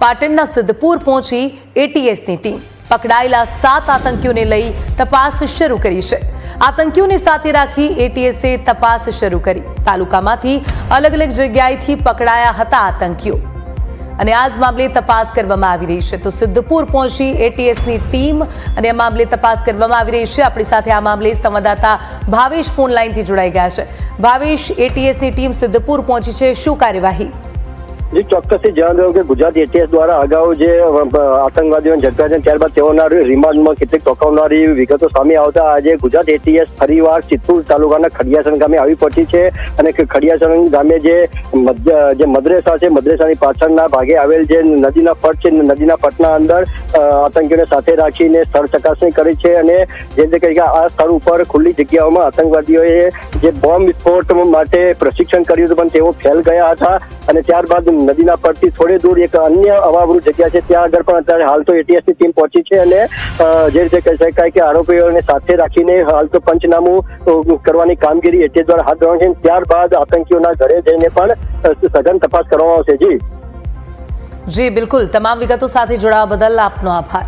પાટણના સિદ્ધપુર પહોંચી એટીએસની ટીમ પકડાયેલા 7 આતંકીઓને લઈ તપાસ શરૂ કરી છે। આતંકીઓને સાથે રાખી એટીએસે તપાસ શરૂ કરી। તાલુકામાંથી અલગ અલગ જગ્યાએથી પકડાયા હતા આતંકીઓ અને આ જ મામલે તપાસ કરવામાં આવી રહી છે। તો સિદ્ધપુર પહોંચી એટીએસની ટીમ અને આ મામલે તપાસ કરવામાં આવી રહી છે। આપણી સાથે આ મામલે સંવાદદાતા ભાવેશ ફોન લાઈનથી જોડાઈ ગયા છે। ભાવેશ, એટીએસની ટીમ સિદ્ધપુર પહોંચી છે, શું કાર્યવાહી? जी ચોક્કસથી જણાવી દઉં કે ગુજરાત એટીએસ દ્વારા અગાઉ જે આતંકવાદીઓને ઝડપ્યા છે ત્યારબાદ તેઓના રિમાન્ડમાં કેટલીક ચોંકાવનારી વિગતો સામે આવતા આજે ગુજરાત એટીએસ ફરીવાર સિદ્ધપુર તાલુકાના ખડિયાસણ ગામે આવી પહોંચી છે અને ખડિયાસણ ગામે જે મદ્રેસા છે, મદ્રેસાની પાછળના ભાગે આવેલ જે નદીના પટ છે, નદીના પટના અંદર આતંકીઓને સાથે રાખીને સ્થળ ચકાસણી કરી છે અને જે રીતે કહી કે આ સ્થળ ઉપર ખુલ્લી જગ્યાઓમાં આતંકવાદીઓએ જે બોમ્બ વિસ્ફોટ માટે પ્રશિક્ષણ કર્યું હતું પણ તેઓ ફેલ ગયા હતા અને ત્યારબાદ નદીના પરથી થોડે દૂર એક અન્ય અવાવરૂ જગ્યા છે ત્યાં આગળ પણ અત્યારે હાલ તો એટીએસની ટીમ પહોંચી છે અને જે રીતે કહી શકાય કે આરોપીઓને સાથે રાખીને હાલ તો પંચનામું કરવાની કામગીરી એટીએસ દ્વારા હાથ ધરવાની છે। ત્યારબાદ આતંકીઓના ઘરે જઈને પણ સઘન તપાસ કરવામાં આવશે। જી બિલકુલ, તમામ વિગતો સાથે જોડાવા બદલ આપનો આભાર।